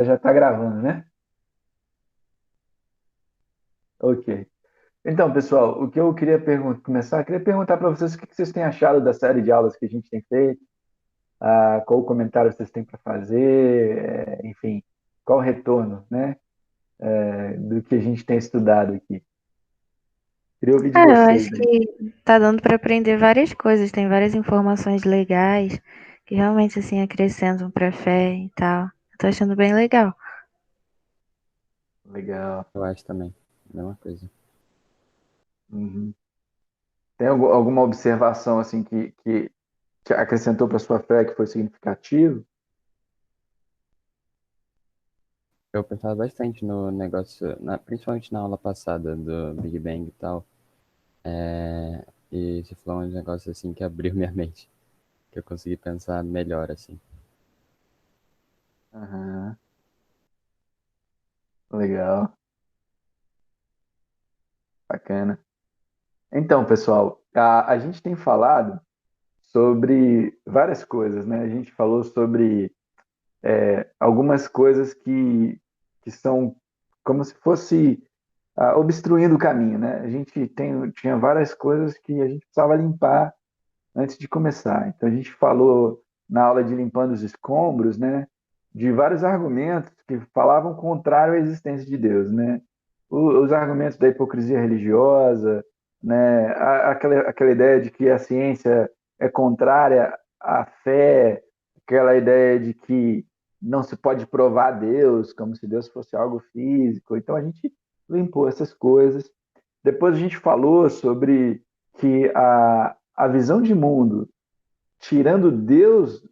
Já está gravando, né? Ok. Então, pessoal, o que eu queria começar, eu queria perguntar para vocês o que vocês têm achado da série de aulas que a gente tem feito, qual o comentário vocês têm para fazer, enfim, qual o retorno, né, do que a gente tem estudado aqui. Queria ouvir de Eu vocês, acho né? que tá dando para aprender várias coisas, tem várias informações legais que realmente assim acrescentam para a fé e tal. Eu tô achando bem legal. Legal. Eu acho também. Mesma coisa. Uhum. Tem alguma observação assim que acrescentou para sua fé que foi significativo? Eu pensava bastante no negócio, principalmente na aula passada do Big Bang e tal. E você falou um negócio assim que abriu minha mente. Que eu consegui pensar melhor, assim. Aham. Legal, bacana. Então, pessoal, a gente tem falado sobre várias coisas, né? A gente falou sobre algumas coisas que são como se fosse obstruindo o caminho, né? A gente tinha várias coisas que a gente precisava limpar antes de começar. Então, a gente falou na aula de limpando os escombros, né? De vários argumentos que falavam contrário à existência de Deus, né? Os argumentos da hipocrisia religiosa, né? Aquela ideia de que a ciência é contrária à fé, aquela ideia de que não se pode provar Deus, como se Deus fosse algo físico. Então a gente limpou essas coisas. Depois a gente falou sobre que a visão de mundo, tirando Deus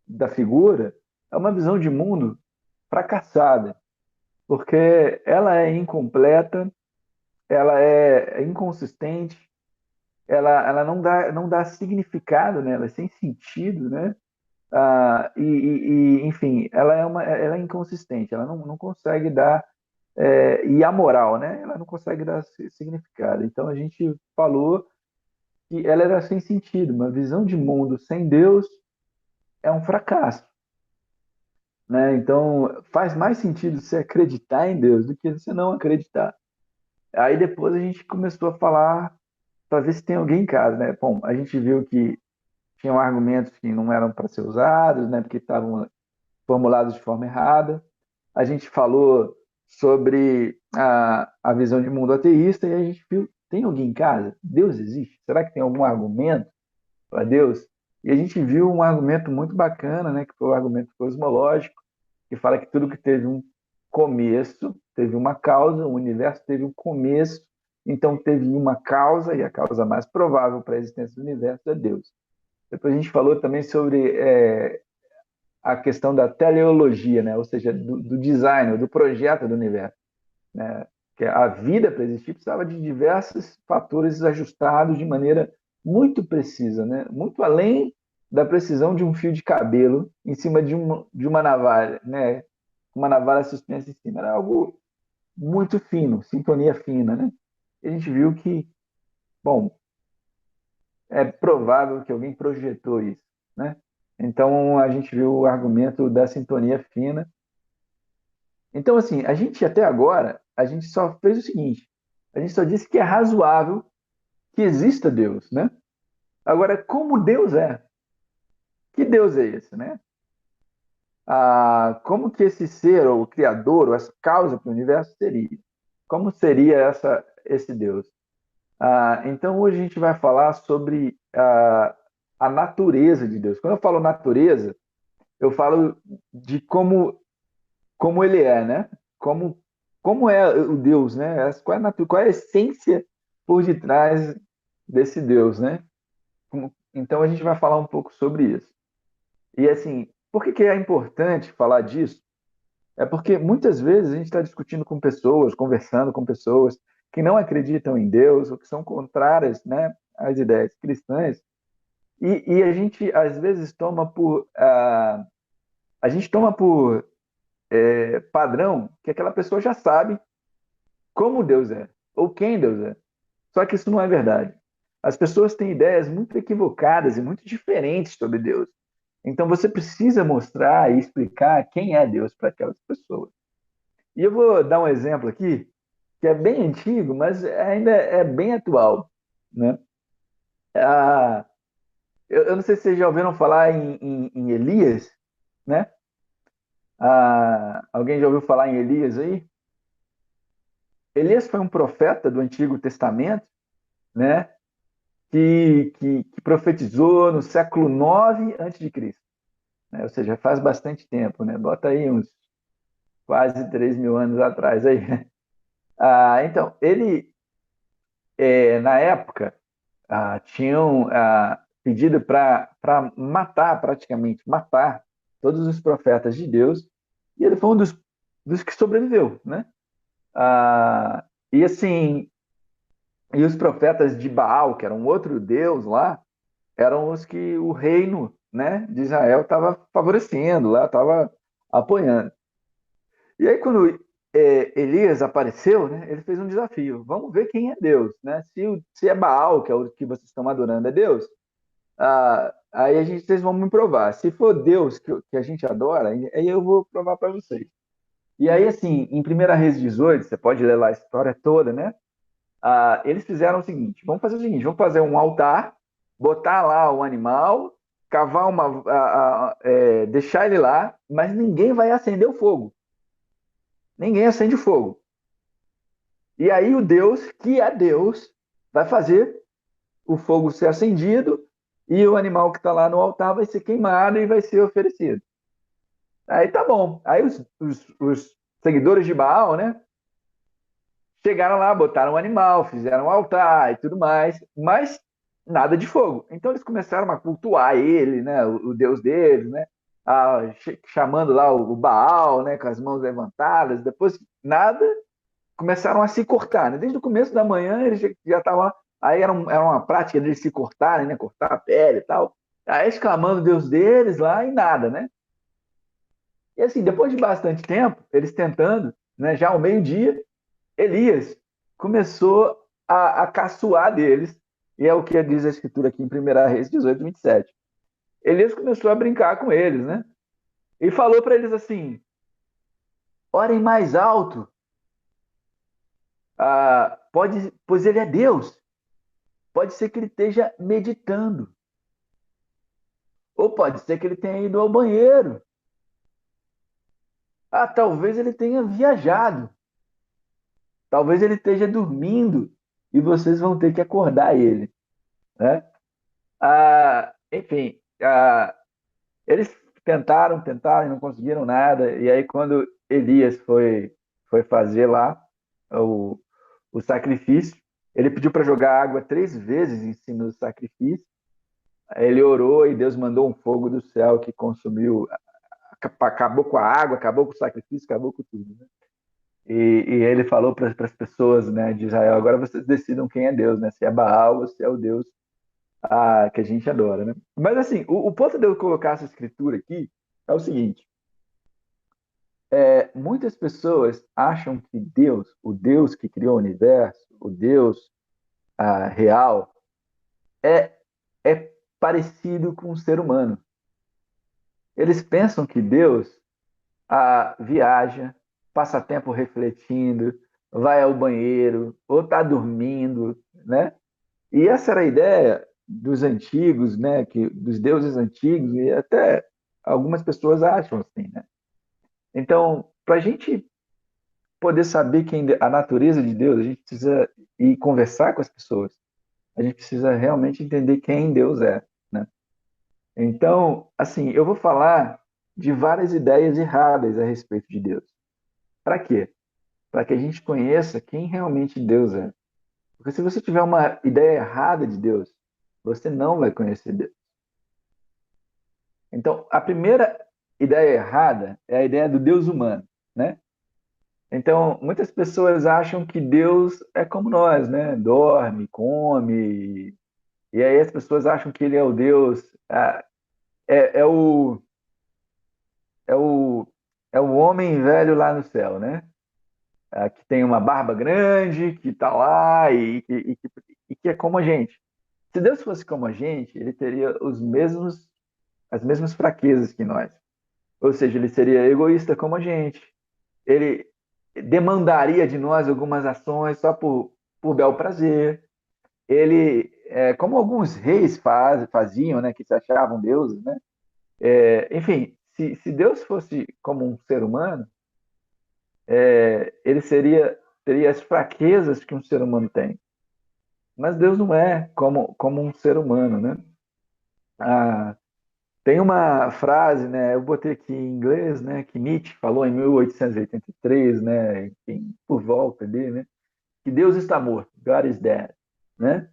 da figura, é uma visão de mundo fracassada, porque ela é incompleta, ela é inconsistente, ela não dá significado, né? Ela é sem sentido, né? Enfim, ela é inconsistente, ela não consegue dar, e amoral, né? Ela não consegue dar significado. Então a gente falou que ela era sem sentido, uma visão de mundo sem Deus é um fracasso, né? Então faz mais sentido você acreditar em Deus do que você não acreditar. Aí depois a gente começou a falar para ver se tem alguém em casa, né? Bom, a gente viu que tinham argumentos que não eram para ser usados, né? Porque estavam formulados de forma errada. A gente falou sobre a visão de mundo ateísta e a gente viu, tem alguém em casa? Deus existe? Será que tem algum argumento para Deus? E a gente viu um argumento muito bacana, né? Que foi o argumento cosmológico, que fala que tudo que teve um começo, teve uma causa, o universo teve um começo, então teve uma causa, e a causa mais provável para a existência do universo é Deus. Depois a gente falou também sobre a questão da teleologia, né? Ou seja, do design, do projeto do universo, né? Que a vida para existir precisava de diversos fatores ajustados de maneira muito precisa, né? Muito além da precisão de um fio de cabelo em cima de uma navalha, né? Uma navalha suspensa em cima. Era algo muito fino, sintonia fina, né? E a gente viu que, bom, é provável que alguém projetou isso, né? Então a gente viu o argumento da sintonia fina. Então, assim, a gente até agora, a gente só fez o seguinte: a gente só disse que é razoável que exista Deus, né? Agora, como Deus é? Que Deus é esse, né? Como que esse ser, ou o criador, ou essa causa para o universo seria? Como seria esse Deus? Então, hoje a gente vai falar sobre a natureza de Deus. Quando eu falo natureza, eu falo de como ele é, né? Como, como é o Deus, né? Qual é a essência por detrás desse Deus, né? Então a gente vai falar um pouco sobre isso. E assim, por que é importante falar disso? É porque muitas vezes a gente está discutindo com pessoas, conversando com pessoas que não acreditam em Deus ou que são contrárias, né, às ideias cristãs, e a gente às vezes toma por padrão que aquela pessoa já sabe como Deus é ou quem Deus é. Só que isso não é verdade. As pessoas têm ideias muito equivocadas e muito diferentes sobre Deus. Então você precisa mostrar e explicar quem é Deus para aquelas pessoas. E eu vou dar um exemplo aqui, que é bem antigo, mas ainda é bem atual, né? Ah, eu não sei se vocês já ouviram falar em Elias, né? Alguém já ouviu falar em Elias aí? Elias foi um profeta do Antigo Testamento, né? Que profetizou no século 9 antes de Cristo, né? Ou seja, faz bastante tempo, né? Bota aí uns quase 3.000 anos atrás aí. Então, ele, na época, tinham pedido para matar, praticamente, matar todos os profetas de Deus, e ele foi um dos que sobreviveu, né? E assim, e os profetas de Baal, que era um outro deus lá, eram os que o reino, né, de Israel estava favorecendo lá, estava apoiando. E aí, quando Elias apareceu, né, ele fez um desafio. Vamos ver quem é Deus, né? Se é Baal, que é o que vocês estão adorando, é Deus, aí vocês vão me provar. Se for Deus que a gente adora, aí eu vou provar para vocês. E aí, assim, em 1 Reis 18, você pode ler lá a história toda, né? Eles fizeram o seguinte: vamos fazer o seguinte, vamos fazer um altar, botar lá o animal, cavar deixar ele lá, mas ninguém vai acender o fogo. Ninguém acende o fogo. E aí o Deus, que é Deus, vai fazer o fogo ser acendido e o animal que está lá no altar vai ser queimado e vai ser oferecido. Aí tá bom. Aí os seguidores de Baal, né? Chegaram lá, botaram um animal, fizeram um altar e tudo mais, mas nada de fogo. Então eles começaram a cultuar ele, né? O Deus deles, né? Chamando lá o Baal, né? Com as mãos levantadas. Depois nada, começaram a se cortar, né? Desde o começo da manhã eles já estavam lá. Aí era uma prática deles se cortarem, né? Cortar a pele e tal. Aí exclamando o Deus deles lá e nada, né? E assim, depois de bastante tempo, eles tentando, né? Já ao meio-dia, Elias começou a caçoar deles, e é o que diz a escritura aqui em 1 Reis 18, 27. Elias começou a brincar com eles, né? E falou para eles assim: orem mais alto, pois ele é Deus. Pode ser que ele esteja meditando, ou pode ser que ele tenha ido ao banheiro. Talvez ele tenha viajado, talvez ele esteja dormindo e vocês vão ter que acordar ele, né? Enfim, eles tentaram e não conseguiram nada. E aí, quando Elias foi fazer lá o, o sacrifício, ele pediu para jogar água 3 vezes em cima do sacrifício. Aí ele orou e Deus mandou um fogo do céu que consumiu, acabou com a água, acabou com o sacrifício, acabou com tudo, né? E ele falou para as pessoas, né, de Israel: agora vocês decidam quem é Deus, né? Se é Baal ou se é o Deus que a gente adora, né? Mas assim, o ponto de eu colocar essa escritura aqui é o seguinte: muitas pessoas acham que Deus, o Deus que criou o universo, o Deus real, é, é parecido com o ser humano. Eles pensam que Deus viaja, passa tempo refletindo, vai ao banheiro, ou está dormindo, né? E essa era a ideia dos antigos, né? Dos deuses antigos, e até algumas pessoas acham assim, né? Então, para a gente poder saber a natureza de Deus, a gente precisa ir conversar com as pessoas. A gente precisa realmente entender quem Deus é, né? Então, assim, eu vou falar de várias ideias erradas a respeito de Deus. Para quê? Para que a gente conheça quem realmente Deus é. Porque se você tiver uma ideia errada de Deus, você não vai conhecer Deus. Então, a primeira ideia errada é a ideia do Deus humano, né? Então, muitas pessoas acham que Deus é como nós, né? Dorme, come, e aí as pessoas acham que ele é o Deus, é, é o, é o, é o homem velho lá no céu, né? Que tem uma barba grande, que está lá e que é como a gente. Se Deus fosse como a gente, ele teria os mesmos as mesmas fraquezas que nós. Ou seja, ele seria egoísta como a gente. Ele demandaria de nós algumas ações só por bel prazer. Ele, como alguns reis faziam, né, que se achavam deuses, né? Enfim, se Deus fosse como um ser humano, ele teria as fraquezas que um ser humano tem. Mas Deus não é como um ser humano, né? Ah, tem uma frase, né? Eu botei aqui em inglês, né? Que Nietzsche falou em 1883, né? Enfim, por volta ali, né? Que Deus está morto, God is dead, né?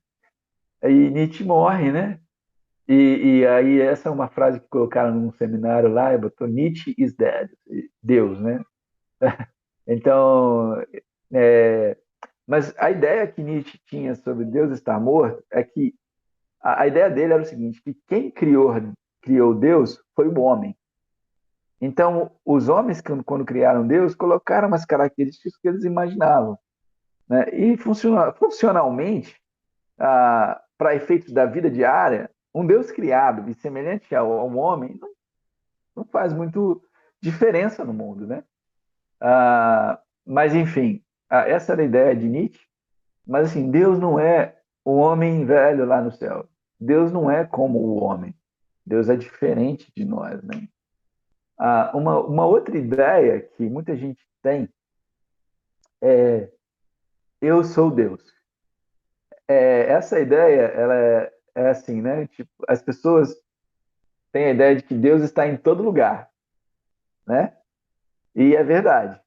Aí Nietzsche morre, né? E aí essa é uma frase que colocaram num seminário lá, e botou Nietzsche is dead, Deus, né? Então, é, mas a ideia que Nietzsche tinha sobre Deus estar morto é que a ideia dele era o seguinte, que quem criou Deus foi o homem. Então, os homens, quando criaram Deus, colocaram as características que eles imaginavam, né? E funcionalmente, para efeitos da vida diária, um Deus criado e semelhante ao homem não faz muito diferença no mundo, né? Mas, enfim, essa era a ideia de Nietzsche. Mas, assim, Deus não é o homem velho lá no céu. Deus não é como o homem. Deus é diferente de nós, né? Uma outra ideia que muita gente tem é eu sou Deus. Essa ideia, ela é assim, né? Tipo, as pessoas têm a ideia de que Deus está em todo lugar, né? E é verdade.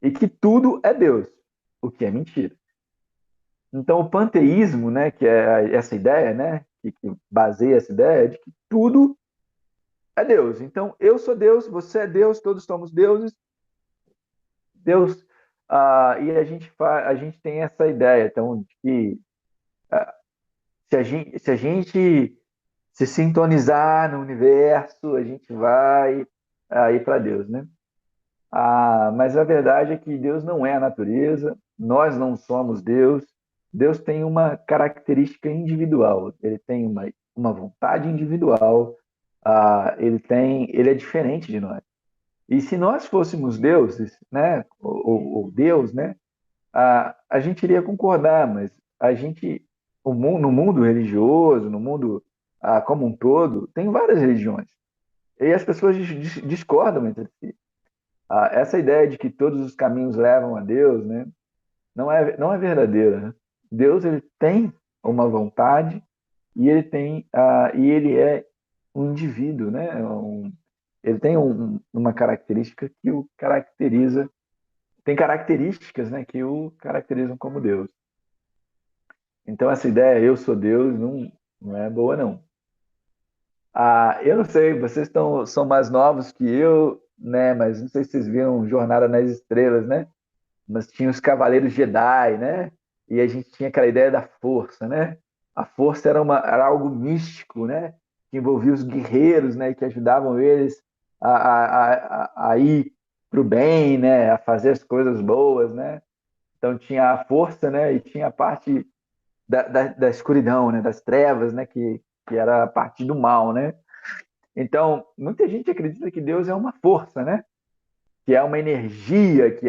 E que tudo é Deus, o que é mentira. Então, o panteísmo, né, que é essa ideia, né, que baseia essa ideia, é de que tudo é Deus. Então, eu sou Deus, você é Deus, todos somos deuses. Deus, e a gente tem essa ideia, então, de que se a gente se sintonizar no universo, a gente vai ir para Deus, né? Mas a verdade é que Deus não é a natureza, nós não somos Deus. Deus tem uma característica individual, ele tem uma vontade individual, ele é diferente de nós. E se nós fôssemos deuses, né, ou Deus, né, a gente iria concordar, mas no mundo religioso, no mundo como um todo, tem várias religiões. E as pessoas discordam entre si. Essa ideia de que todos os caminhos levam a Deus, né, não é verdadeira, né? Deus ele tem uma vontade e ele é um indivíduo, né? Ele tem uma característica que o caracteriza, tem características, né, que o caracterizam como Deus. Então essa ideia eu sou Deus não é boa não. Eu não sei, são mais novos que eu, né? Mas não sei se vocês viram Jornada nas Estrelas, né? Mas tinha os Cavaleiros Jedi, né? E a gente tinha aquela ideia da força, né? A força era algo místico, né? Que envolvia os guerreiros, né? Que ajudavam eles a ir para o bem, né? A fazer as coisas boas, né? Então tinha a força, né? E tinha a parte da escuridão, né? Das trevas, né? Que era a parte do mal, né? Então, muita gente acredita que Deus é uma força, né? Que é uma energia que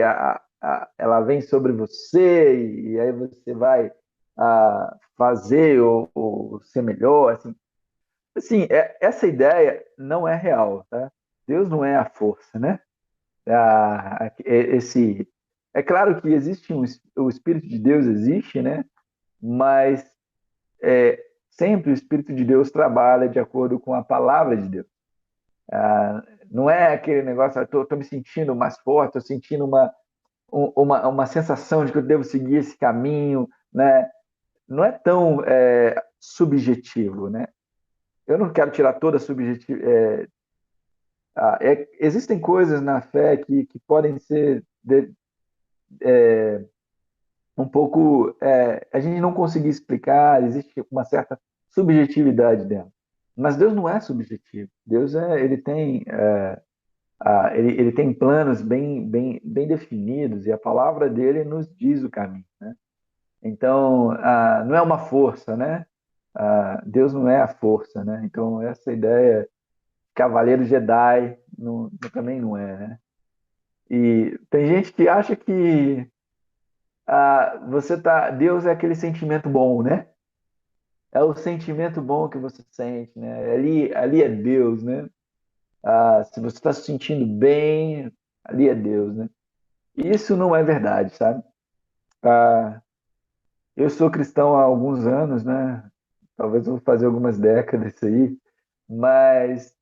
ela vem sobre você e aí você vai fazer ou ser melhor. Assim, essa ideia não é real, tá? Deus não é a força, né? É claro que existe o Espírito de Deus existe, né? Mas sempre o Espírito de Deus trabalha de acordo com a palavra de Deus. Não é aquele negócio, estou me sentindo mais forte, estou sentindo uma sensação de que eu devo seguir esse caminho, né? Não é tão subjetivo, né? Eu não quero tirar toda a subjetividade. Existem coisas na fé que podem ser um pouco. A gente não conseguir explicar, existe uma certa subjetividade dela. Mas Deus não é subjetivo. Deus ele tem. Ele tem planos bem definidos e a palavra dele nos diz o caminho, né? Então, não é uma força, né? Deus não é a força, né? Então, essa ideia Cavaleiro Jedi também não é, né? E tem gente que acha que Deus é aquele sentimento bom, né? É o sentimento bom que você sente, né? Ali é Deus, né? Se você está se sentindo bem, ali é Deus, né? E isso não é verdade, sabe? Ah, eu sou cristão há alguns anos, né? Talvez eu vou fazer algumas décadas isso aí, mas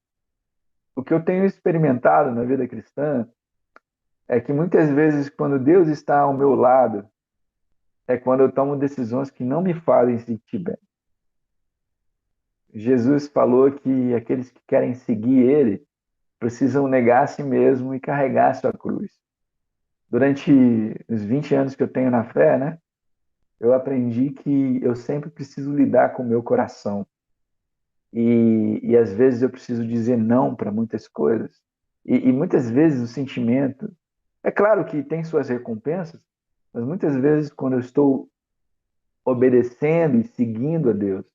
o que eu tenho experimentado na vida cristã é que muitas vezes, quando Deus está ao meu lado, é quando eu tomo decisões que não me fazem sentir bem. Jesus falou que aqueles que querem seguir Ele precisam negar a si mesmo e carregar a sua cruz. Durante os 20 anos que eu tenho na fé, né, eu aprendi que eu sempre preciso lidar com o meu coração. E às vezes eu preciso dizer não para muitas coisas. E muitas vezes o sentimento. É claro que tem suas recompensas, mas muitas vezes, quando eu estou obedecendo e seguindo a Deus,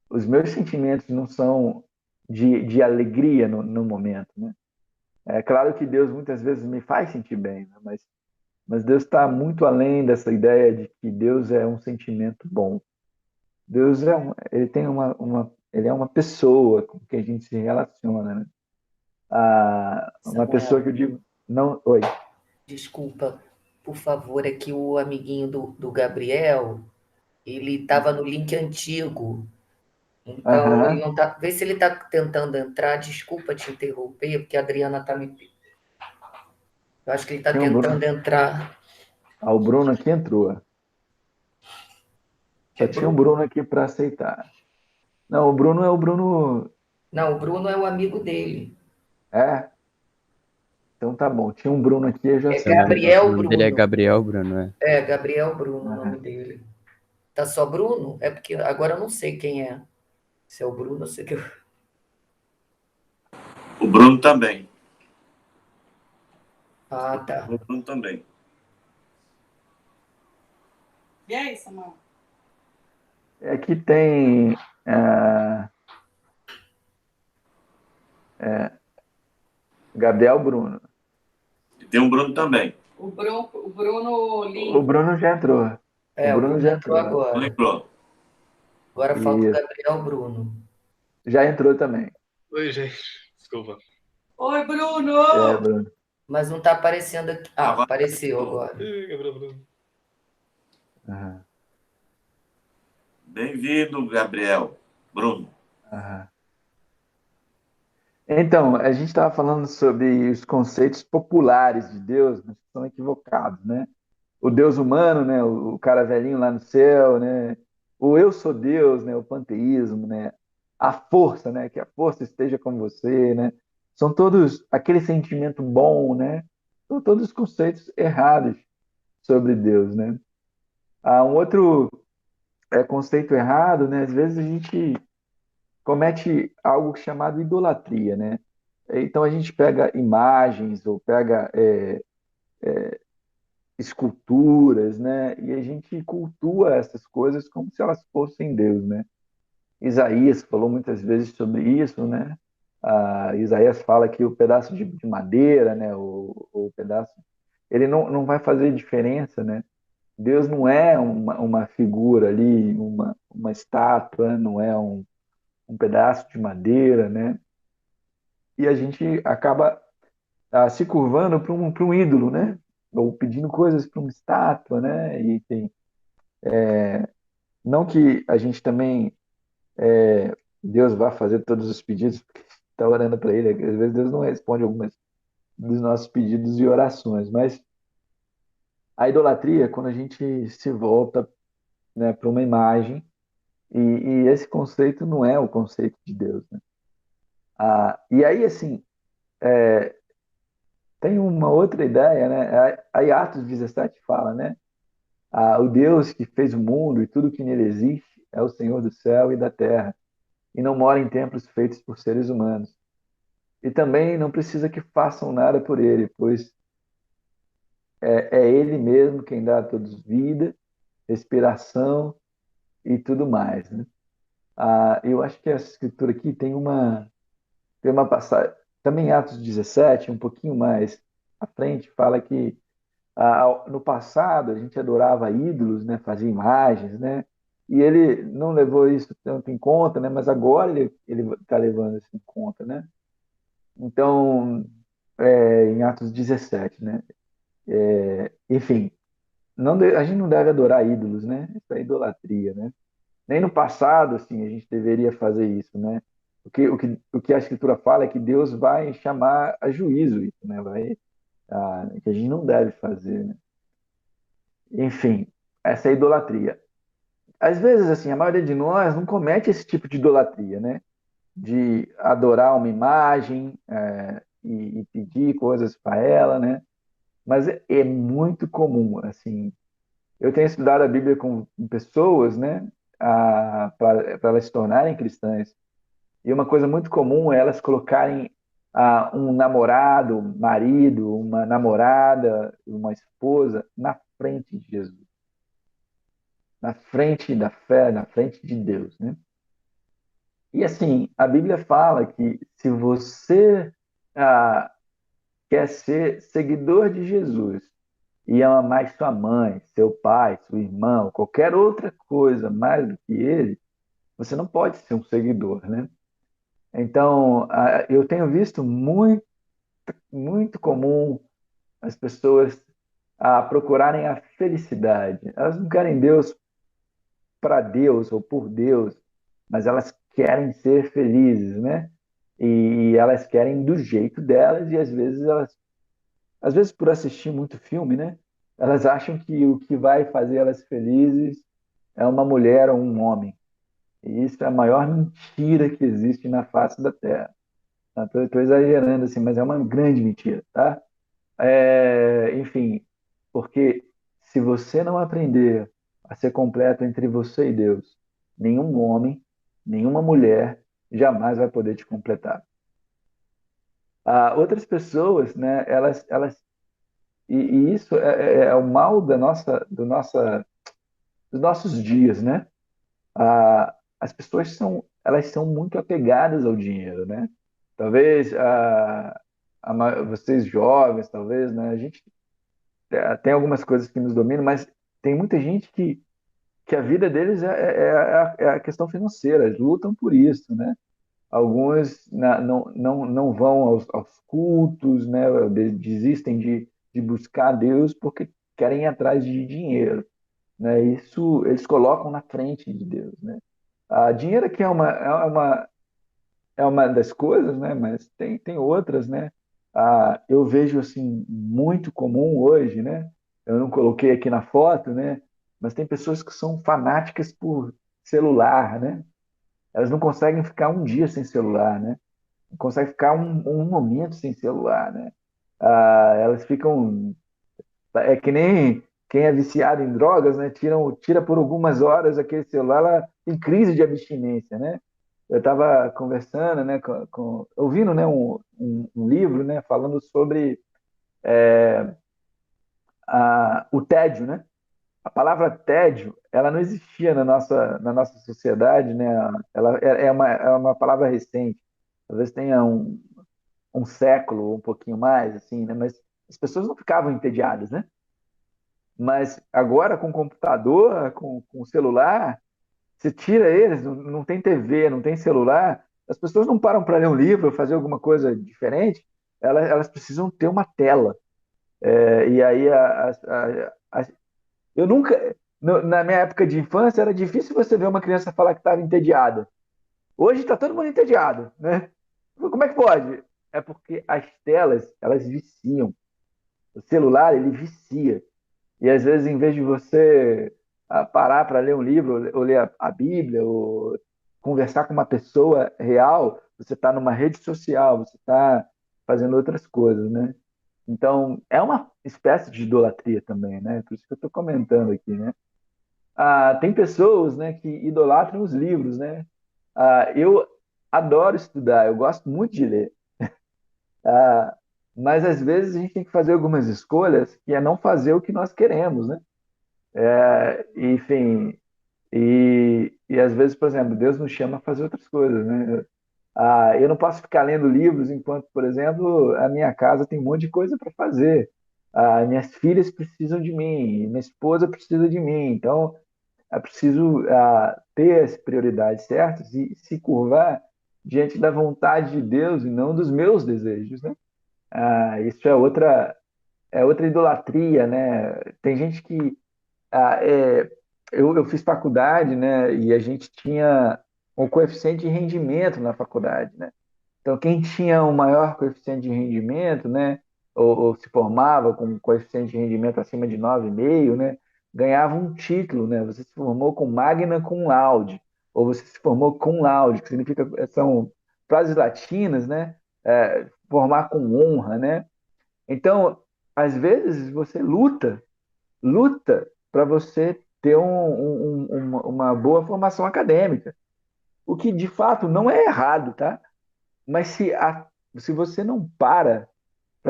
os meus sentimentos não são de alegria no momento, né? É claro que Deus muitas vezes me faz sentir bem, né? Mas Deus está muito além dessa ideia de que Deus é um sentimento bom. Ele tem ele é uma pessoa com quem a gente se relaciona, né? Uma pessoa que Samuel, eu digo, não, oi, desculpa, por favor, é que o amiguinho do Gabriel, ele estava no link antigo, então ele aham, não tá. Vê se ele está tentando entrar. Desculpa te interromper, porque a Adriana está me. Eu acho que ele está tinha um tentando Bruno, entrar. o Bruno aqui entrou, É só tinha um Bruno? Bruno aqui para aceitar. Não, o Bruno é o Bruno, Não, o Bruno é o amigo dele. é, então tá bom, tinha um Bruno aqui, eu já É aceitei. O Gabriel nome dele é Bruno. Gabriel Bruno, né? É, Gabriel Bruno, o nome Aham. dele. Tá só Bruno? É porque agora eu não sei quem é. Se é o Bruno, eu sei que eu. O Bruno também. Ah, tá. O Bruno também. E aí, Samuel? Aqui tem ah, Gabriel Bruno. E tem um Bruno também. O Bruno O Lin. Bruno já entrou. O É, o Bruno Bruno já entrou entrou. Não agora. lembrou? Agora falta o E Gabriel Bruno. já entrou também. Oi, gente. Desculpa. Oi, É, Bruno! Bruno. Mas não tá aparecendo aqui. Ah, Agora apareceu lembrou. agora. Ih, Gabriel Bruno. Aham, Bem-vindo, Gabriel. Bruno. aham. Então, a gente estava falando sobre os conceitos populares de Deus, mas que são equivocados, né? O Deus humano, né? O cara velhinho lá no céu, né? O eu sou Deus, né? O panteísmo, né? A força, né? Que a força esteja com você, né? São todos aquele sentimento bom, né? São todos conceitos errados sobre Deus, né? Há um outro conceito errado, né? Às vezes a gente comete algo chamado idolatria, né? Então a gente pega imagens ou pega esculturas, né? E a gente cultua essas coisas como se elas fossem Deus, né? Isaías falou muitas vezes sobre isso, né? Isaías fala que o pedaço de madeira, né? O pedaço, ele não vai fazer diferença, né? Deus não é uma figura ali, uma estátua, não é um pedaço de madeira, né? E a gente acaba se curvando para um ídolo, né? Ou pedindo coisas para uma estátua, né? E tem, não que a gente também Deus vá fazer todos os pedidos, porque está orando para Ele. Às vezes Deus não responde algumas dos nossos pedidos e orações, mas a idolatria é quando a gente se volta, né, para uma imagem e esse conceito não é o conceito de Deus, né? E aí, assim, tem uma outra ideia, né? Aí Atos 17 fala, né? O Deus que fez o mundo e tudo que nele existe é o Senhor do céu e da terra, e não mora em templos feitos por seres humanos. E também não precisa que façam nada por ele, pois é ele mesmo quem dá a todos vida, respiração e tudo mais, né? Eu acho que essa escritura aqui tem Tem uma passagem, também em Atos 17, um pouquinho mais à frente, fala que no passado a gente adorava ídolos, né? Fazia imagens, né? E ele não levou isso tanto em conta, né? Mas agora ele está levando isso em conta, né? Então, em Atos 17, né? Enfim, a gente não deve adorar ídolos, né? Isso é idolatria, né? Nem no passado, assim, a gente deveria fazer isso, né? O que a Escritura fala é que Deus vai chamar a juízo isso, né? Que a gente não deve fazer, né? Enfim, essa é a idolatria. Às vezes, assim, a maioria de nós não comete esse tipo de idolatria, né? De adorar uma imagem, e pedir coisas para ela, né? Mas é muito comum, assim. Eu tenho estudado a Bíblia com pessoas, né? Para elas se tornarem cristãs. E uma coisa muito comum é elas colocarem um namorado, um marido, uma namorada, uma esposa na frente de Jesus, na frente da fé, na frente de Deus, né? E assim, a Bíblia fala que se você ah, quer ser seguidor de Jesus e ama mais sua mãe, seu pai, seu irmão, qualquer outra coisa mais do que ele, você não pode ser um seguidor, né? Então, eu tenho visto muito, muito comum as pessoas procurarem a felicidade. Elas não querem Deus para Deus ou por Deus, mas elas querem ser felizes, né? E elas querem do jeito delas e às vezes por assistir muito filme, né? Elas acham que o que vai fazer elas felizes é uma mulher ou um homem. E isso é a maior mentira que existe na face da Terra. Estou exagerando assim, mas é uma grande mentira, tá? Enfim, porque se você não aprender a ser completo entre você e Deus, nenhum homem, nenhuma mulher jamais vai poder te completar. Outras pessoas, né? E isso é o mal dos nossos dias, né? As pessoas elas são muito apegadas ao dinheiro, né? Talvez vocês jovens, talvez, né? A gente tem algumas coisas que nos dominam, mas tem muita gente que a vida deles é a questão financeira, eles lutam por isso, né? Alguns não vão aos cultos, né? Desistem de buscar Deus porque querem ir atrás de dinheiro, né? Isso eles colocam na frente de Deus, né? Dinheiro aqui é uma das coisas, né? Mas tem outras, né? Eu vejo assim muito comum hoje, né? Eu não coloquei aqui na foto, né? Mas tem pessoas que são fanáticas por celular, né? Elas não conseguem ficar um dia sem celular, né? Não conseguem ficar um momento sem celular, né? Elas ficam que nem quem é viciado em drogas, né? Tira por algumas horas aquele celular, ela tem crise de abstinência, né? Eu estava conversando, né, ouvindo, né, um livro, né, falando sobre o tédio, né? A palavra tédio, ela não existia na nossa sociedade, né? Ela é uma palavra recente. Talvez tenha um século, um pouquinho mais, assim, né? Mas as pessoas não ficavam entediadas, né? Mas agora, com o computador, com o celular, você tira eles, não tem TV, não tem celular, as pessoas não param para ler um livro, fazer alguma coisa diferente, elas precisam ter uma tela. E aí, eu nunca, na minha época de infância, era difícil você ver uma criança falar que estava entediada. Hoje está todo mundo entediado, né? Como é que pode? É porque as telas, elas viciam. O celular, ele vicia. E às vezes, em vez de você parar para ler um livro, ou ler a Bíblia, ou conversar com uma pessoa real, você está numa rede social, você está fazendo outras coisas, né? Então, é uma espécie de idolatria também, né? Por isso que eu estou comentando aqui, né? Tem pessoas, né, que idolatram os livros, né? Eu adoro estudar, eu gosto muito de ler. Ah, mas às vezes a gente tem que fazer algumas escolhas que é não fazer o que nós queremos, né? Enfim, e às vezes, por exemplo, Deus nos chama a fazer outras coisas, né? Eu não posso ficar lendo livros enquanto, por exemplo, a minha casa tem um monte de coisa para fazer. Minhas filhas precisam de mim, minha esposa precisa de mim. Então, é preciso ter as prioridades certas e se curvar diante da vontade de Deus e não dos meus desejos, né? Isso é outra idolatria, né? Tem gente que ah, é, eu fiz faculdade, né? E a gente tinha um coeficiente de rendimento na faculdade, né? Então, quem tinha o maior coeficiente de rendimento, né? Ou se formava com um coeficiente de rendimento acima de 9,5, né? Ganhava um título, né? Você se formou com magna cum laude, ou você se formou cum laude, que significa, são frases latinas, né? Formar com honra, né? Então, às vezes, você luta para você ter uma boa formação acadêmica, o que de fato não é errado, tá? Mas se você não para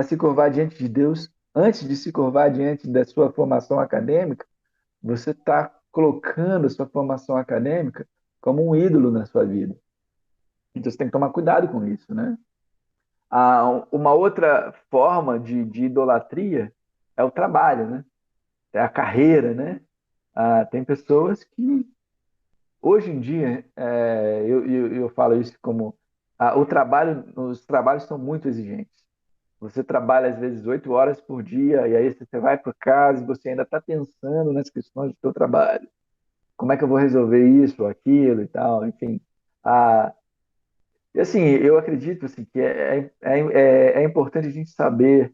se curvar diante de Deus, antes de se curvar diante da sua formação acadêmica, você está colocando a sua formação acadêmica como um ídolo na sua vida. Então você tem que tomar cuidado com isso, né? Uma outra forma de idolatria é o trabalho, né? É a carreira, né? Tem pessoas que, hoje em dia, eu falo isso como os trabalhos são muito exigentes. Você trabalha, às vezes, 8 horas por dia, e aí você vai para casa e você ainda está pensando nas questões do seu trabalho. Como é que eu vou resolver isso, aquilo e tal, enfim. Ah, e assim, eu acredito assim, que é importante a gente saber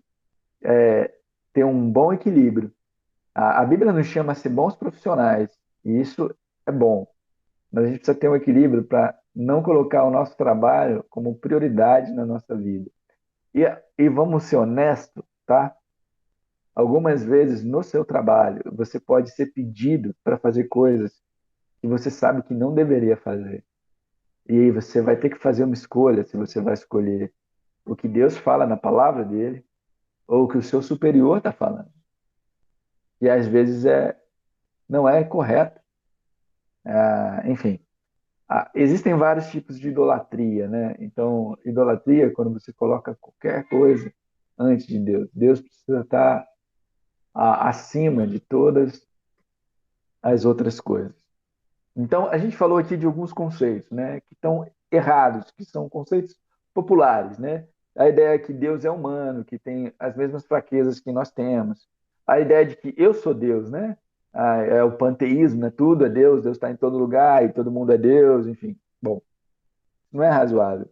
ter um bom equilíbrio. A Bíblia nos chama a ser bons profissionais, e isso é bom. Mas a gente precisa ter um equilíbrio para não colocar o nosso trabalho como prioridade na nossa vida. E, e vamos ser honestos, tá? Algumas vezes no seu trabalho você pode ser pedido para fazer coisas que você sabe que não deveria fazer. E aí você vai ter que fazer uma escolha se você vai escolher o que Deus fala na palavra dele ou o que o seu superior está falando. E às vezes não é correto. Enfim, existem vários tipos de idolatria, né? Então, idolatria é quando você coloca qualquer coisa antes de Deus. Deus precisa estar acima de todas as outras coisas. Então, a gente falou aqui de alguns conceitos, né, que estão errados, que são conceitos populares, né? A ideia que Deus é humano, que tem as mesmas fraquezas que nós temos. A ideia de que eu sou Deus, né? É o panteísmo, né? Tudo é Deus, Deus está em todo lugar e todo mundo é Deus, enfim. Bom, não é razoável.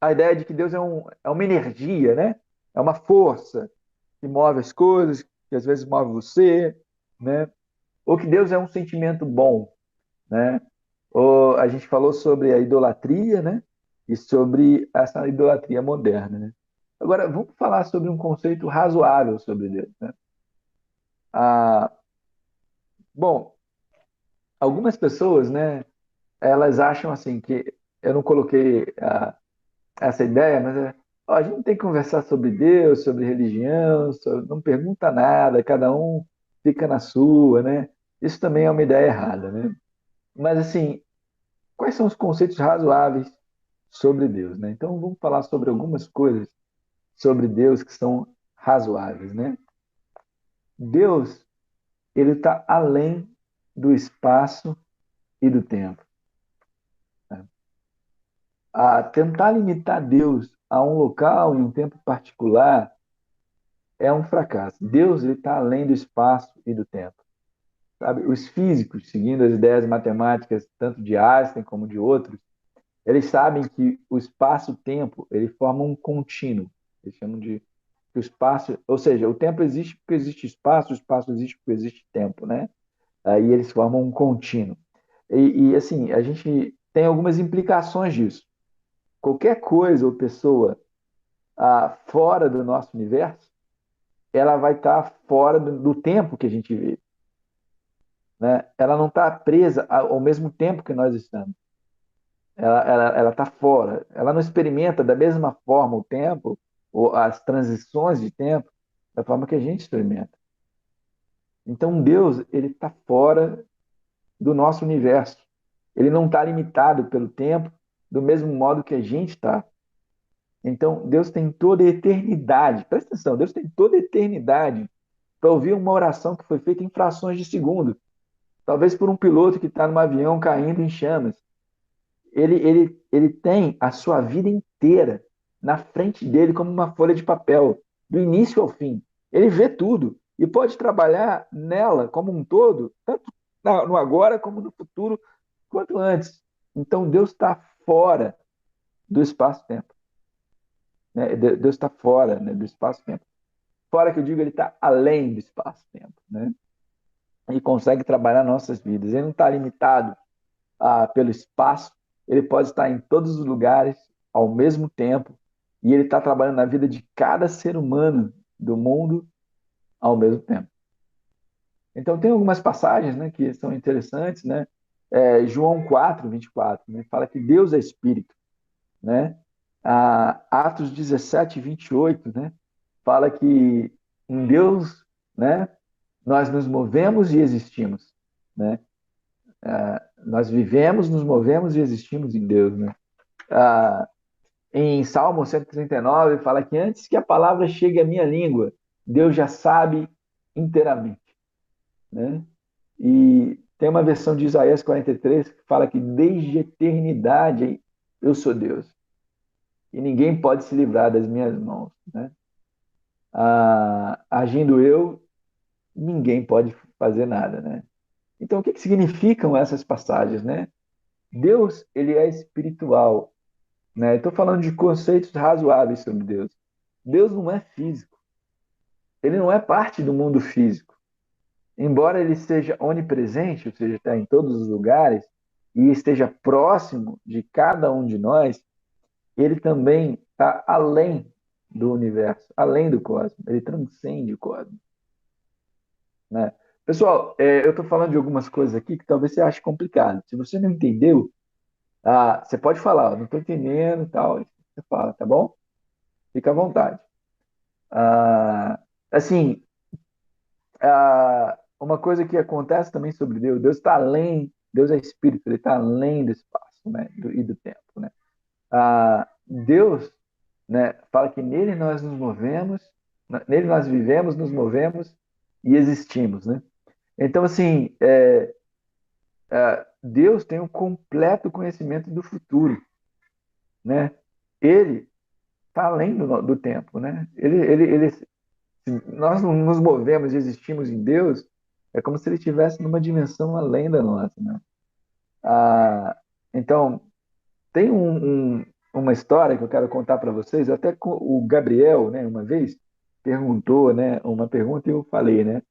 A ideia de que Deus é uma energia, né? É uma força que move as coisas, que às vezes move você, né? Ou que Deus é um sentimento bom, né? A gente falou sobre a idolatria, né? E sobre essa idolatria moderna, né? Agora, vamos falar sobre um conceito razoável sobre Deus, né? Ah, bom, algumas pessoas, né? Elas acham assim que eu não coloquei essa ideia, mas ó, a gente não tem que conversar sobre Deus, sobre religião, não pergunta nada, cada um fica na sua, né? Isso também é uma ideia errada, né? Mas assim, quais são os conceitos razoáveis sobre Deus, né? Então vamos falar sobre algumas coisas sobre Deus que são razoáveis, né? Deus, ele está além do espaço e do tempo, né? Tentar limitar Deus a um local e um tempo particular é um fracasso. Deus, ele está além do espaço e do tempo, sabe? Os físicos, seguindo as ideias matemáticas tanto de Einstein como de outros, eles sabem que o espaço-tempo ele forma um contínuo. Eles chamam de que o espaço, ou seja, o tempo existe porque existe espaço, o espaço existe porque existe tempo, né? Aí eles formam um contínuo. Assim, a gente tem algumas implicações disso. Qualquer coisa ou pessoa fora do nosso universo, ela vai estar fora do tempo que a gente vive, né? Ela não está presa ao mesmo tempo que nós estamos. Ela está fora. Ela não experimenta da mesma forma o tempo, ou as transições de tempo, da forma que a gente experimenta. Então, Deus, ele está fora do nosso universo. Ele não está limitado pelo tempo do mesmo modo que a gente está. Então, Deus tem toda a eternidade. Presta atenção, Deus tem toda a eternidade para ouvir uma oração que foi feita em frações de segundo. Talvez por um piloto que está num avião caindo em chamas. Ele tem a sua vida inteira na frente dele como uma folha de papel, do início ao fim. Ele vê tudo e pode trabalhar nela como um todo, tanto no agora como no futuro, quanto antes. Então Deus está fora do espaço-tempo. Né? Deus está fora, né, do espaço-tempo. Fora que eu digo, ele está além do espaço-tempo. Né? E consegue trabalhar nossas vidas. Ele não está limitado pelo espaço, ele pode estar em todos os lugares ao mesmo tempo e ele está trabalhando na vida de cada ser humano do mundo ao mesmo tempo. Então, tem algumas passagens, né, que são interessantes, né? João 4:24, né, fala que Deus é Espírito, né? Atos 17:28, né, fala que em Deus, né, nós nos movemos e existimos, né? Nós vivemos, nos movemos e existimos em Deus, né? Em Salmo 139 fala que antes que a palavra chegue à minha língua, Deus já sabe inteiramente, né? E tem uma versão de Isaías 43 que fala que desde a eternidade eu sou Deus e ninguém pode se livrar das minhas mãos, né? Agindo eu, ninguém pode fazer nada, né? Então, o que significam essas passagens, né? Deus, ele é espiritual, né? Estou falando de conceitos razoáveis sobre Deus. Deus não é físico. Ele não é parte do mundo físico. Embora ele seja onipresente, ou seja, está em todos os lugares, e esteja próximo de cada um de nós, ele também está além do universo, além do cosmos. Ele transcende o cosmos. Né? Pessoal, eu estou falando de algumas coisas aqui que talvez você ache complicado. Se você não entendeu, você pode falar, não estou entendendo e tal. Você fala, tá bom? Fica à vontade. Assim, uma coisa que acontece também sobre Deus, Deus está além, Deus é espírito, ele está além do espaço, né, e do tempo, né? Deus, né, fala que nele nós nos movemos, nele nós vivemos, nos movemos e existimos, né? Então, assim, Deus tem um completo conhecimento do futuro, né? Ele está além do tempo, né? Nós não nos movemos e existimos em Deus, é como se ele estivesse numa dimensão além da nossa, né? Então, tem uma história que eu quero contar para vocês. Até o Gabriel, né, uma vez perguntou, né, uma pergunta e eu falei, né,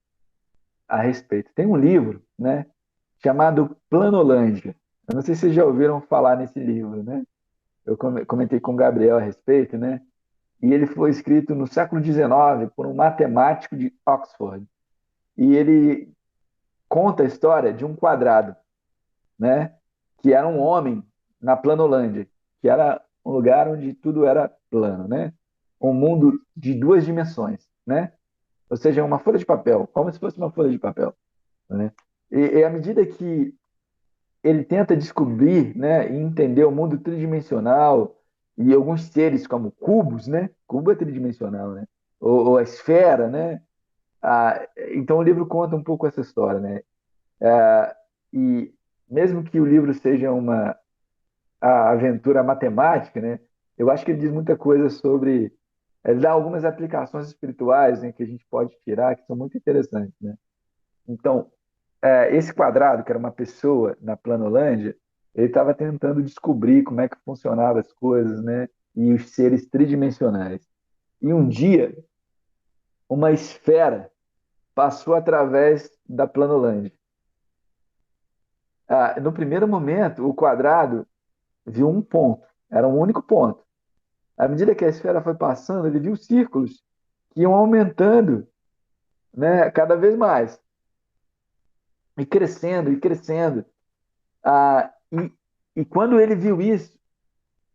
a respeito. Tem um livro, né, chamado Planolândia. Eu não sei se vocês já ouviram falar nesse livro, né? Eu comentei com o Gabriel a respeito, né? E ele foi escrito no século XIX por um matemático de Oxford. E ele conta a história de um quadrado, né? Que era um homem na Planolândia, que era um lugar onde tudo era plano, né? Um mundo de duas dimensões, né? Ou seja, uma folha de papel, como se fosse uma folha de papel, né? E à medida que ele tenta descobrir, né, e entender o mundo tridimensional e alguns seres como cubos, né? Cubo é tridimensional, né? Ou a esfera, né? Então o livro conta um pouco essa história, né? E mesmo que o livro seja uma aventura matemática, né? Eu acho que ele diz muita coisa sobre, ele dá algumas aplicações espirituais, né, que a gente pode tirar que são muito interessantes, né? Então, esse quadrado, que era uma pessoa na Planolândia, ele estava tentando descobrir como é que funcionavam as coisas, né? E os seres tridimensionais. E um dia, uma esfera passou através da Planolândia. No primeiro momento, o quadrado viu um ponto, era um único ponto. À medida que a esfera foi passando, ele viu círculos que iam aumentando, né, cada vez mais, e crescendo, e crescendo. E quando ele viu isso,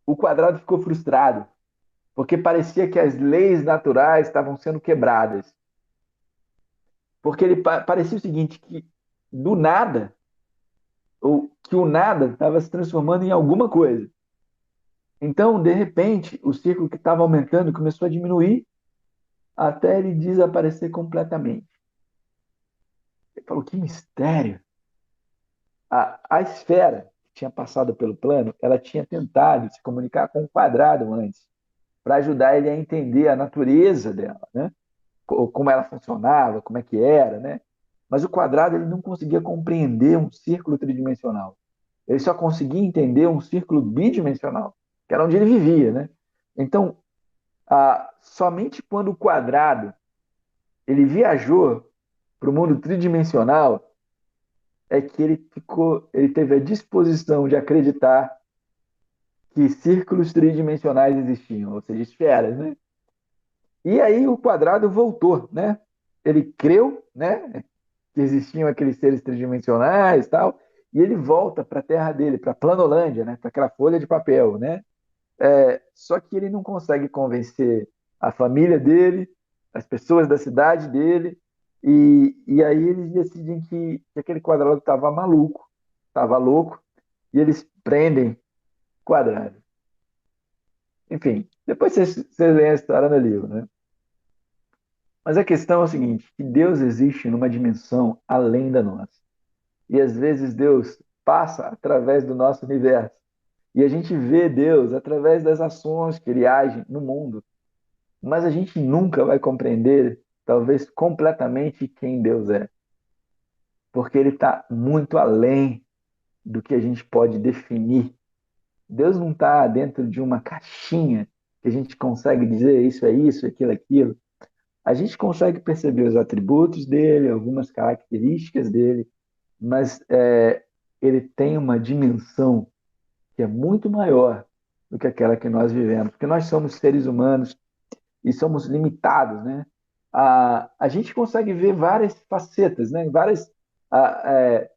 o quadrado ficou frustrado, porque parecia que as leis naturais estavam sendo quebradas. Porque ele parecia o seguinte, que do nada, ou que o nada estava se transformando em alguma coisa. Então, de repente, o círculo que estava aumentando começou a diminuir até ele desaparecer completamente. Ele falou, que mistério! A esfera que tinha passado pelo plano, ela tinha tentado se comunicar com o quadrado antes, para ajudar ele a entender a natureza dela, né? Como ela funcionava, como é que era, né? Mas o quadrado ele não conseguia compreender um círculo tridimensional. Ele só conseguia entender um círculo bidimensional, que era onde ele vivia, né? Então, somente quando o quadrado ele viajou para o mundo tridimensional é que ele teve a disposição de acreditar que círculos tridimensionais existiam, ou seja, esferas, né? E aí o quadrado voltou, né? Ele creu, né, que existiam aqueles seres tridimensionais, e tal, e ele volta para a terra dele, para Planolândia, né, para aquela folha de papel, né? Só que ele não consegue convencer a família dele, as pessoas da cidade dele, e aí eles decidem que aquele quadrado estava maluco, estava louco, e eles prendem o quadrado. Enfim, depois vocês leem a história no livro, né? Mas a questão é o seguinte, que Deus existe numa dimensão além da nossa. E às vezes Deus passa através do nosso universo. E a gente vê Deus através das ações que ele age no mundo. Mas a gente nunca vai compreender, talvez completamente, quem Deus é. Porque ele está muito além do que a gente pode definir. Deus não está dentro de uma caixinha que a gente consegue dizer isso, aquilo, aquilo. A gente consegue perceber os atributos dele, algumas características dele, mas ele tem uma dimensão que é muito maior do que aquela que nós vivemos, porque nós somos seres humanos e somos limitados, né? A gente consegue ver várias facetas, né? Várias,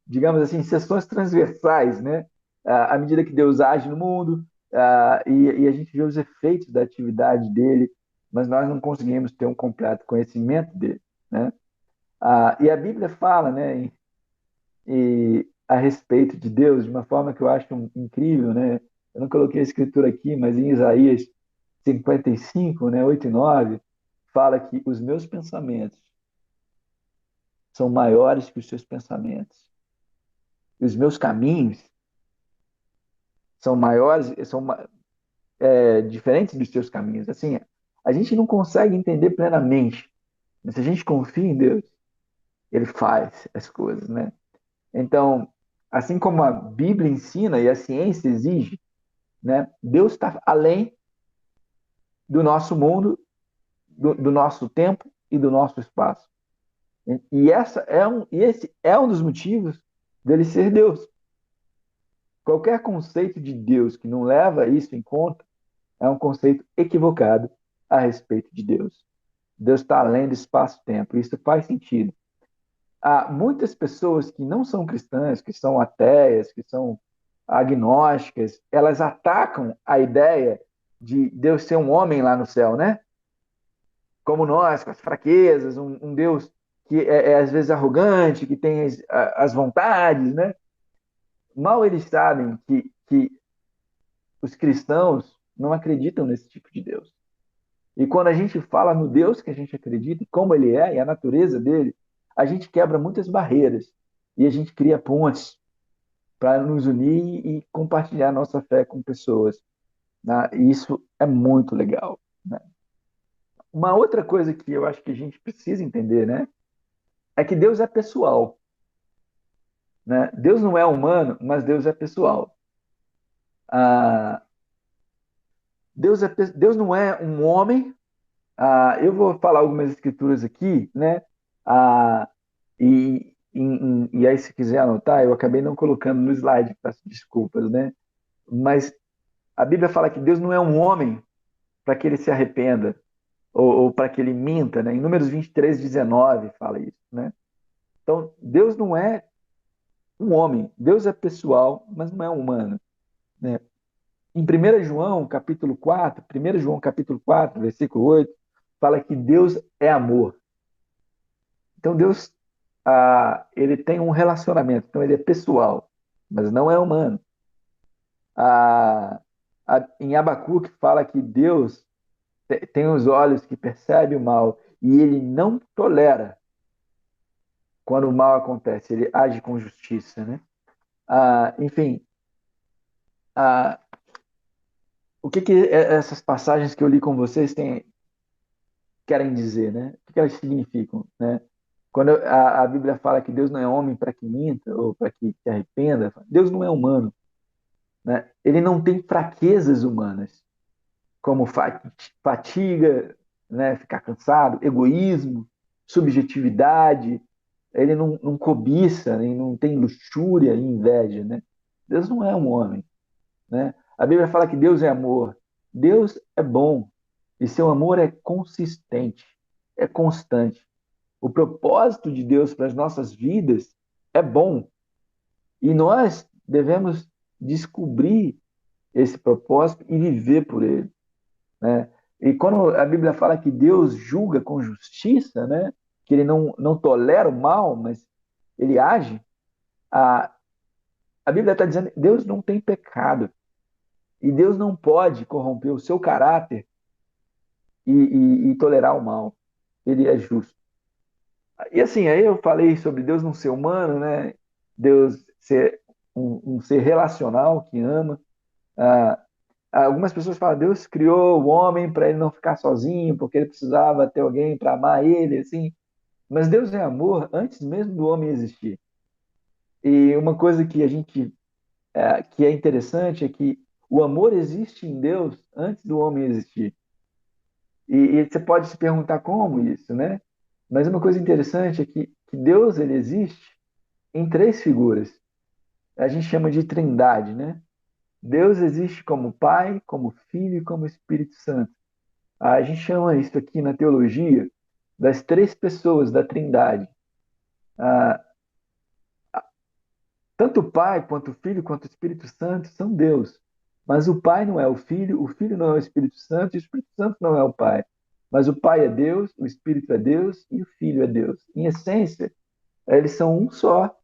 digamos assim, seções transversais, né? À medida que Deus age no mundo, e a gente vê os efeitos da atividade dele, mas nós não conseguimos ter um completo conhecimento dele, né? E a Bíblia fala, né, a respeito de Deus de uma forma que eu acho incrível, né? Eu não coloquei a escritura aqui, mas em Isaías 55, né, 8 e 9, fala que os meus pensamentos são maiores que os seus pensamentos. E os meus caminhos são maiores, diferentes dos seus caminhos. Assim, a gente não consegue entender plenamente, mas se a gente confia em Deus, ele faz as coisas, né? Então, assim como a Bíblia ensina e a ciência exige, né, Deus está além do nosso mundo, do nosso tempo e do nosso espaço. Esse é um dos motivos dele ser Deus. Qualquer conceito de Deus que não leva isso em conta é um conceito equivocado a respeito de Deus. Deus está além do espaço-tempo. Isso faz sentido. Há muitas pessoas que não são cristãs, que são ateias, que são agnósticas, elas atacam a ideia de Deus ser um homem lá no céu, né? Como nós, com as fraquezas, um Deus que é às vezes arrogante, que tem as vontades, né? Mal eles sabem que os cristãos não acreditam nesse tipo de Deus. E quando a gente fala no Deus que a gente acredita, e como ele é, e a natureza dele, a gente quebra muitas barreiras e a gente cria pontes para nos unir e compartilhar nossa fé com pessoas, né? E isso é muito legal, né? Uma outra coisa que eu acho que a gente precisa entender, né, é que Deus é pessoal, né? Deus não é humano, mas Deus é pessoal. Ah, Deus não é um homem. Eu vou falar algumas escrituras aqui, né? Ah, e aí, se quiser anotar, eu acabei não colocando no slide, peço desculpas, né? Mas a Bíblia fala que Deus não é um homem para que ele se arrependa, ou para que ele minta, né? Em Números 23:19 fala isso, né? Então, Deus não é um homem, Deus é pessoal, mas não é humano, né? Em 1 João capítulo 4, versículo 8, fala que Deus é amor. Então Deus, ele tem um relacionamento, então ele é pessoal, mas não é humano. Ah, Em Abacuque fala que Deus tem os olhos que percebem o mal e ele não tolera quando o mal acontece, ele age com justiça, né? Enfim, ah, o que essas passagens que eu li com vocês querem dizer, né? O que elas significam, né? Quando a Bíblia fala que Deus não é homem para que minta ou para que se arrependa, Deus não é humano, né? Ele não tem fraquezas humanas, como fatiga, né? Ficar cansado, egoísmo, subjetividade. Ele não cobiça, ele não tem luxúria e inveja, né? Deus não é um homem, né? A Bíblia fala que Deus é amor. Deus é bom e seu amor é consistente, é constante. O propósito de Deus para as nossas vidas é bom e nós devemos descobrir esse propósito e viver por ele, né? E quando a Bíblia fala que Deus julga com justiça, né? Que ele não tolera o mal, mas ele age, a, a Bíblia está dizendo que Deus não tem pecado e Deus não pode corromper o seu caráter e tolerar o mal. Ele é justo. E assim, aí eu falei sobre Deus não ser humano, né? Deus ser um ser relacional que ama. Ah, algumas pessoas falam, Deus criou o homem para ele não ficar sozinho, porque ele precisava ter alguém para amar ele, assim. Mas Deus é amor antes mesmo do homem existir. E uma coisa que que é interessante é que o amor existe em Deus antes do homem existir. E você pode se perguntar como isso, né? Mas uma coisa interessante é que Deus ele existe em três figuras. A gente chama de trindade, né? Deus existe como Pai, como Filho e como Espírito Santo. A gente chama isso aqui na teologia das três pessoas da trindade. Ah, tanto o Pai, quanto o Filho, quanto o Espírito Santo são Deus. Mas o Pai não é o Filho não é o Espírito Santo e o Espírito Santo não é o Pai. Mas o Pai é Deus, o Espírito é Deus e o Filho é Deus. Em essência, eles são um só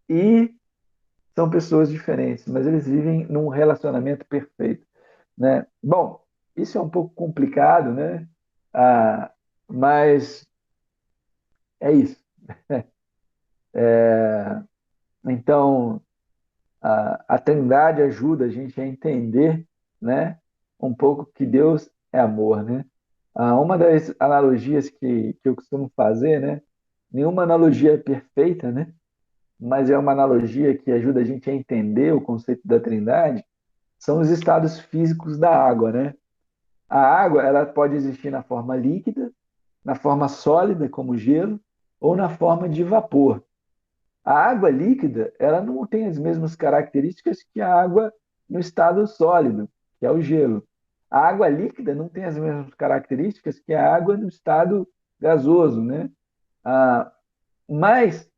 e são pessoas diferentes, mas eles vivem num relacionamento perfeito, né? Bom, isso é um pouco complicado, né? Ah, mas é isso. Então, a Trindade ajuda a gente a entender, né, um pouco que Deus é amor, né? Uma das analogias que eu costumo fazer, né? Nenhuma analogia é perfeita, né? Mas é uma analogia que ajuda a gente a entender o conceito da Trindade, são os estados físicos da água, né? A água, ela pode existir na forma líquida, na forma sólida, como gelo, ou na forma de vapor. A água líquida, ela não tem as mesmas características que a água no estado sólido, que é o gelo. A água líquida não tem as mesmas características que a água no estado gasoso, né? Ah, mas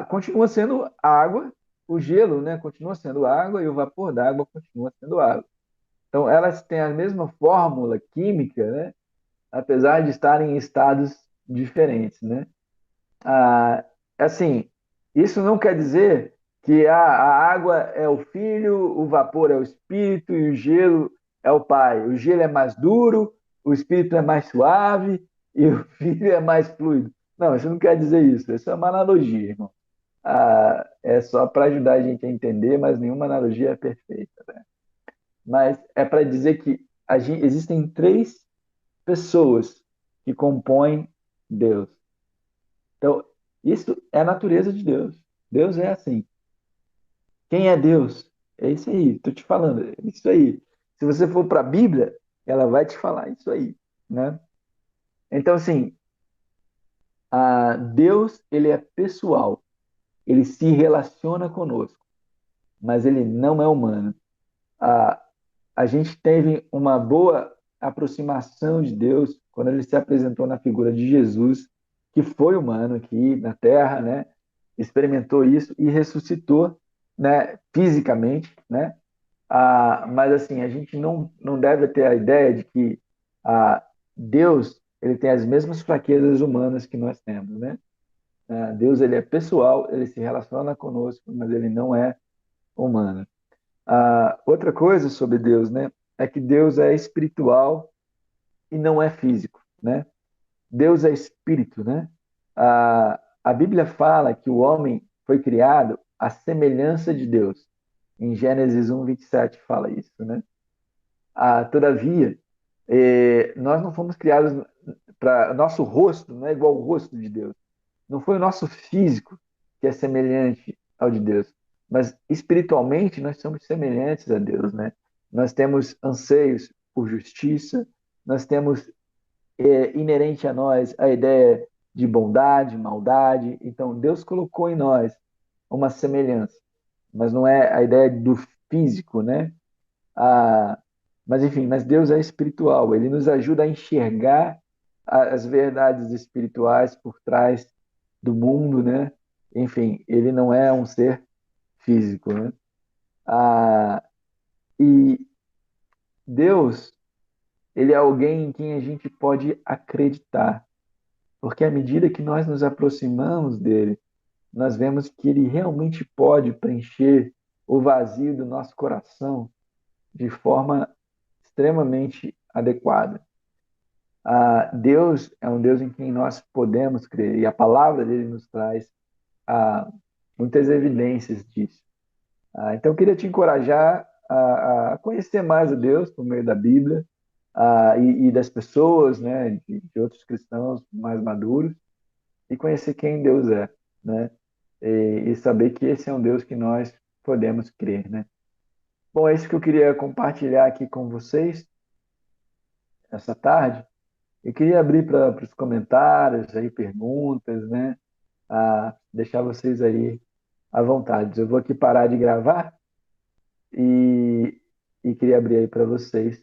continua sendo água, o gelo, né? Continua sendo água e o vapor d'água continua sendo água. Então, elas têm a mesma fórmula química, né? Apesar de estarem em estados diferentes, né? Ah, assim, isso não quer dizer que a água é o filho, o vapor é o espírito e o gelo é o pai. O gelo é mais duro, o espírito é mais suave e o filho é mais fluido. Não, isso não quer dizer isso. Isso é uma analogia, irmão. É só para ajudar a gente a entender, mas nenhuma analogia é perfeita, né? Mas é para dizer que existem três pessoas que compõem Deus. Então, isso é a natureza de Deus. Deus é assim. Quem é Deus? É isso aí, estou te falando, é isso aí. Se você for para a Bíblia, ela vai te falar isso aí, né? Então, assim, Deus, ele é pessoal, ele se relaciona conosco, mas ele não é humano. A, a gente teve uma boa aproximação de Deus quando ele se apresentou na figura de Jesus, que foi humano aqui na Terra, né? Experimentou isso e ressuscitou, né? Fisicamente, né? Mas assim, a gente não deve ter a ideia de que Deus ele tem as mesmas fraquezas humanas que nós temos, né? Deus ele é pessoal, ele se relaciona conosco, mas ele não é humano. Outra coisa sobre Deus, né, é que Deus é espiritual e não é físico, né? Deus é espírito, né? A Bíblia fala que o homem foi criado à semelhança de Deus. Em Gênesis 1:27 fala isso, né? Todavia, nós não fomos criados para nosso rosto, não é igual ao rosto de Deus. Não foi o nosso físico que é semelhante ao de Deus, mas espiritualmente nós somos semelhantes a Deus, né? Nós temos anseios por justiça, nós temos inerente a nós a ideia de bondade, maldade. Então, Deus colocou em nós uma semelhança, mas não é a ideia do físico, né? Ah, mas, enfim, mas Deus é espiritual, ele nos ajuda a enxergar as verdades espirituais por trás do mundo, né? Enfim, ele não é um ser físico, né? Ah, e Deus, ele é alguém em quem a gente pode acreditar. Porque à medida que nós nos aproximamos dele, nós vemos que ele realmente pode preencher o vazio do nosso coração de forma extremamente adequada. Deus é um Deus em quem nós podemos crer, e a palavra dele nos traz muitas evidências disso. Então, eu queria te encorajar a conhecer mais a Deus por meio da Bíblia, e das pessoas, né, de outros cristãos mais maduros, e conhecer quem Deus é, né? E saber que esse é um Deus que nós podemos crer, né? Bom, é isso que eu queria compartilhar aqui com vocês essa tarde. Eu queria abrir para os comentários, aí, perguntas, né? Deixar vocês aí à vontade. Eu vou aqui parar de gravar e queria abrir aí para vocês